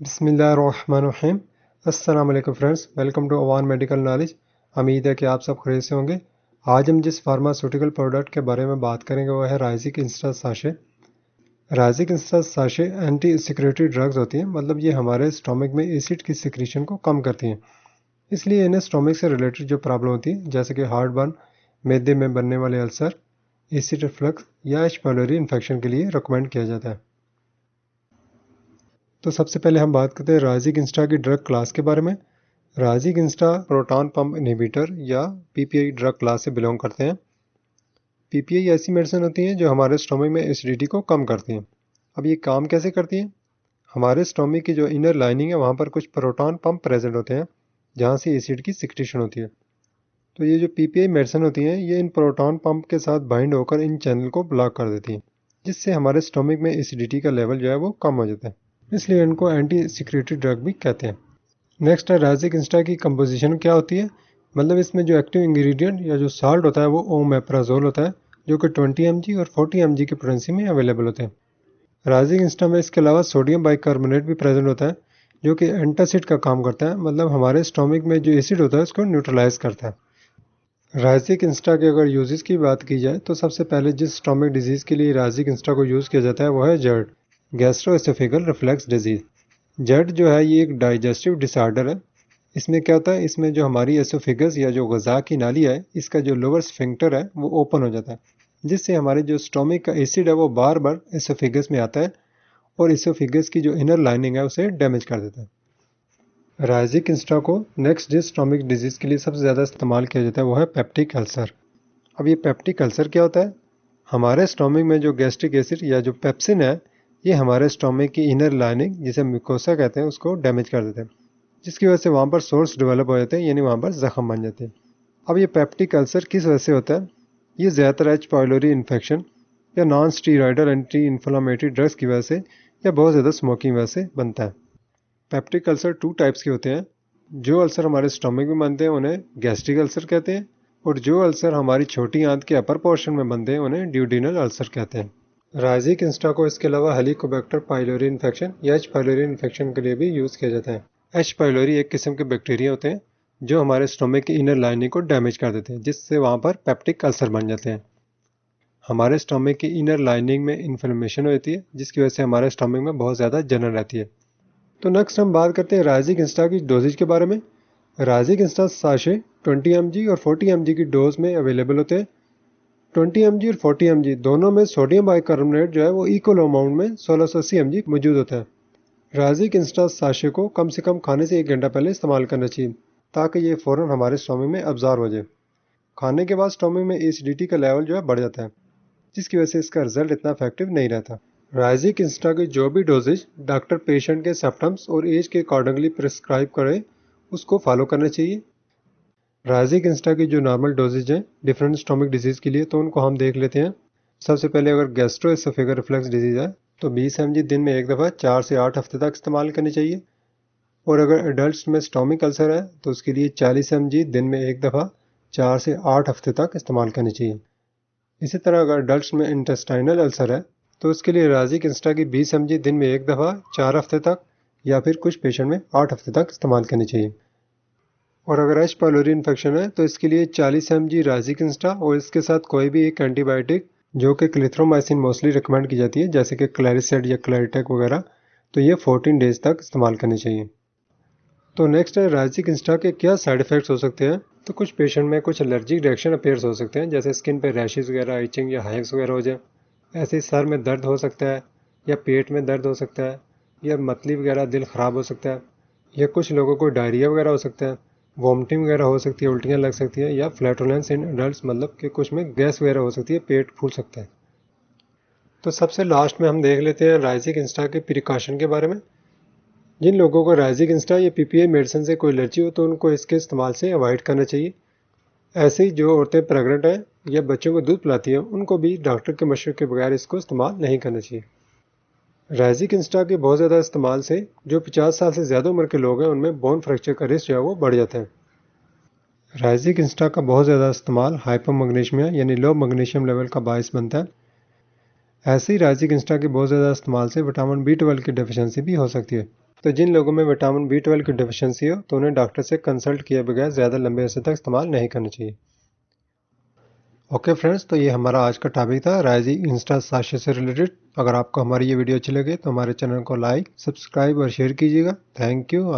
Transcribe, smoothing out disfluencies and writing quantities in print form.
बिस्मिल्लाहिर्रहमानिर्रहीम। अस्सलाम वालेकुम friends, welcome to Awan medical knowledge. उम्मीद है कि आप सब खैरियत से होंगे। आज हम जिस फार्मास्यूटिकल प्रोडक्ट के बारे में बात करेंगे वो है राइजिक इंस्टा साशे। राइजिक insta sachet anti secretory drugs होती हैं, मतलब ये हमारे स्टोमक में एसिड की सिक्रीशन को कम करती हैं। इसलिए इन्हें स्टोमक से रिलेटेड जो प्रॉब्लम होती है जैसे कि हार्ट बर्न, मैदे में बनने वाले अल्सर, एसिड रिफ्लक्स या एच पायलोरी इन्फेक्शन के लिए रिकमेंड किया जाता है। तो सबसे पहले हम बात करते हैं राइजिक इंस्टा की ड्रग क्लास के बारे में। राइजिक इंस्टा प्रोटॉन पंप इनहिबिटर या पीपीआई ड्रग क्लास से बिलोंग करते हैं। पीपीआई ऐसी मेडिसिन होती हैं जो हमारे स्टोमक में एसिडिटी को कम करती हैं। अब ये काम कैसे करती हैं? हमारे स्टोमक की जो इनर लाइनिंग है वहाँ पर कुछ प्रोटॉन पंप प्रेजेंट होते हैं जहाँ से एसिड की सिक्रीशन होती है। तो ये जो पीपीआई मेडिसिन होती हैं ये इन प्रोटॉन पंप के साथ बाइंड होकर इन चैनल को ब्लॉक कर देती हैं, जिससे हमारे स्टोमक में एसिडिटी का लेवल जो है वो कम हो जाता है। इसलिए इनको एंटी सिक्रेटरी ड्रग भी कहते हैं। नेक्स्ट है राइजिक इंस्टा की कंपोजिशन क्या होती है। मतलब इसमें जो एक्टिव इंग्रेडिएंट या जो साल्ट होता है वो ओमेप्राजोल होता है, जो कि 20 mg और 40 mg की पोटेंसी में अवेलेबल होते हैं। राइजिक इंस्टा में इसके अलावा सोडियम बाइकार्बोनेट भी प्रेजेंट होता है, जो कि एंटासिड का काम करता है, मतलब हमारे स्टोमक में जो एसिड होता है उसको न्यूट्रलाइज करता है। राइजिक इंस्टा के अगर यूजेस की बात की जाए तो सबसे पहले जिस स्टोमक डिजीज़ के लिए राइजिक इंस्टा को यूज़ किया जाता है वो है GERD, gastroesophageal reflux disease. GERD जो है ये एक डाइजेस्टिव डिसऑर्डर है। इसमें क्या होता है, इसमें जो हमारी एसोफेगस या जो गज़ा की नाली है इसका जो लोअर स्फिंक्टर है वो ओपन हो जाता है, जिससे हमारे जो स्टोमक का एसिड है वो बार बार एसोफेगस में आता है और एसोफेगस की जो इनर लाइनिंग है उसे डैमेज कर देता है। राइजिक इंस्टा को नेक्स्ट जिस स्टोमक डिजीज़ के लिए सबसे ज़्यादा इस्तेमाल किया जाता है वो है पेप्टिक अल्सर। अब ये पेप्टिक अल्सर क्या होता है? हमारे स्टोमक में जो गैस्ट्रिक एसिड या जो पेप्सिन है ये हमारे स्टोमक की इनर लाइनिंग जिसे म्यूकोसा कहते हैं उसको डैमेज कर देते हैं, जिसकी वजह से वहाँ पर सोर्स डेवलप हो जाते हैं, यानी वहाँ पर जख्म बन जाते हैं। अब ये पेप्टिक अल्सर किस वजह से होता है? ये ज़्यादातर एच पायलोरी इन्फेक्शन या non steroidal anti inflammatory drugs की वजह से या बहुत ज़्यादा स्मोकिंग वजह से बनता है। पेप्टिक अल्सर टू टाइप्स के होते हैं। जो अल्सर हमारे स्टोमक में बनते हैं उन्हें गैस्ट्रिक अल्सर कहते हैं, और जो अल्सर हमारी छोटी आंत के अपर पोर्शन में बनते हैं उन्हें ड्यूडिनल अल्सर कहते हैं। राइजिक इंस्टा को इसके अलावा हेलिकोबैक्टर पाइलोरी इन्फेक्शन या एच पायलोरी इन्फेक्शन के लिए भी यूज़ किया जाता है। एच पायलोरी एक किस्म के बैक्टीरिया होते हैं जो हमारे स्टोमक की इनर लाइनिंग को डैमेज कर देते हैं, जिससे वहाँ पर पेप्टिक अल्सर बन जाते हैं। हमारे स्टोमक की इनर लाइनिंग में इन्फ्लेमेशन होती है, जिसकी वजह से हमारे स्टोमक में बहुत ज़्यादा जलन रहती है। तो नेक्स्ट हम बात करते हैं राइजिक इंस्टा की डोजेज के बारे में। राइजिक इंस्टा साशे 20 mg और 40 mg की डोज में अवेलेबल होते हैं। 20 mg और 40 mg दोनों में सोडियम बाइकार्बोनेट जो है वो इक्वल अमाउंट में 1680 mg मौजूद होता है। राइजिक इंस्टा साशे को कम से कम खाने से 1 घंटा पहले इस्तेमाल करना चाहिए, ताकि ये फ़ौरन हमारे स्टोमक में अब्जॉर्ब हो जाए। खाने के बाद स्टोमक में एसिडिटी का लेवल जो है बढ़ जाता है, जिसकी वजह से इसका रिजल्ट इतना इफेक्टिव नहीं रहता। राइजिक इंस्टा की जो भी डोजेज डॉक्टर पेशेंट के सिम्टम्स और एज के अकॉर्डिंगली प्रिस्क्राइब करे उसको फॉलो करना चाहिए। राइजिक इंस्टा की जो नॉर्मल डोजेज हैं डिफरेंट स्टोमक डिजीज़ के लिए, तो उनको हम देख लेते हैं। सबसे पहले अगर गैस्ट्रोएसोफेगल रिफ्लक्स डिजीज़ है तो 20 mg दिन में एक दफ़ा 4 से 8 हफ्ते तक इस्तेमाल करनी चाहिए। और अगर एडल्ट में स्टोमक अल्सर है तो उसके लिए 40 mg दिन में एक दफ़ा 4 से 8 हफ्ते तक इस्तेमाल करनी चाहिए। इसी तरह अगर एडल्ट में इंटेस्टाइनल अल्सर है तो उसके लिए राइजिक इंस्टा की 20 mg दिन में एक दफ़ा 4 हफ्ते तक, या फिर कुछ पेशेंट में 8 हफ्ते तक इस्तेमाल करनी चाहिए। और अगर एच पायलोरी इन्फेक्शन है तो इसके लिए 40 mg राइजिक इंस्टा और इसके साथ कोई भी एक एंटीबायोटिक जो कि क्लिथ्रोमाइसिन मोस्टली रिकमेंड की जाती है, जैसे कि क्लैरिसेड या क्लैरिटेक वगैरह, तो ये 14 डेज तक इस्तेमाल करनी चाहिए। तो नेक्स्ट है राइजिक इंस्टा के क्या साइड इफ़ेक्ट्स हो सकते हैं। तो कुछ पेशेंट में कुछ एलर्जिक रिएक्शन अपेयर्स हो सकते हैं, जैसे स्किन पे रैशेज वगैरह, इचिंग या हाइव्स वगैरह हो जाए। ऐसे ही सर में दर्द हो सकता है, या पेट में दर्द हो सकता है, या मतली वगैरह, दिल ख़राब हो सकता है, या कुछ लोगों को डायरिया वगैरह हो सकता है, वॉमिटिंग वगैरह हो सकती है, उल्टियाँ लग सकती है, या फ्लैटुलेंस इन एडल्ट्स, मतलब कि कुछ में गैस वगैरह हो सकती है, पेट फूल सकता है। तो सबसे लास्ट में हम देख लेते हैं राइजिक इंस्टा के प्रिकॉशन के बारे में। जिन लोगों को राइजिक इंस्टा या पीपीआई मेडिसिन से कोई एलर्जी हो तो उनको इसके इस्तेमाल से अवॉइड करना चाहिए। ऐसे ही जो औरतें प्रेग्नेंट हैं या बच्चों को दूध पिलाती हैं उनको भी डॉक्टर के मशवरे के बगैर इसको इस्तेमाल नहीं करना चाहिए। राइजिक इंस्टा के बहुत ज़्यादा इस्तेमाल से जो 50 साल से ज़्यादा उम्र के लोग हैं उनमें बोन फ्रैक्चर का रिस्क जो है वो बढ़ जाता है। राइजिक इंस्टा का बहुत ज़्यादा इस्तेमाल हाइपोमैग्नीशियमिया यानी लो मैग्नीशियम लेवल का बायस बनता है। ऐसे ही राइजिक इंस्टा के बहुत ज़्यादा इस्तेमाल से विटामिन B12 की डेफिशिएंसी भी हो सकती है। तो जिन लोगों में विटामिन B12 की डिफिशियंसी हो तो उन्हें डॉक्टर से कंसल्ट किए बगैर ज़्यादा लंबे अरसे तक इस्तेमाल नहीं करना चाहिए। ओके फ्रेंड्स, तो ये हमारा आज का टॉपिक था राइजिंग इंस्टा साशे से रिलेटेड। अगर आपको हमारी ये वीडियो अच्छी लगे तो हमारे चैनल को लाइक, सब्सक्राइब और शेयर कीजिएगा। Thank you.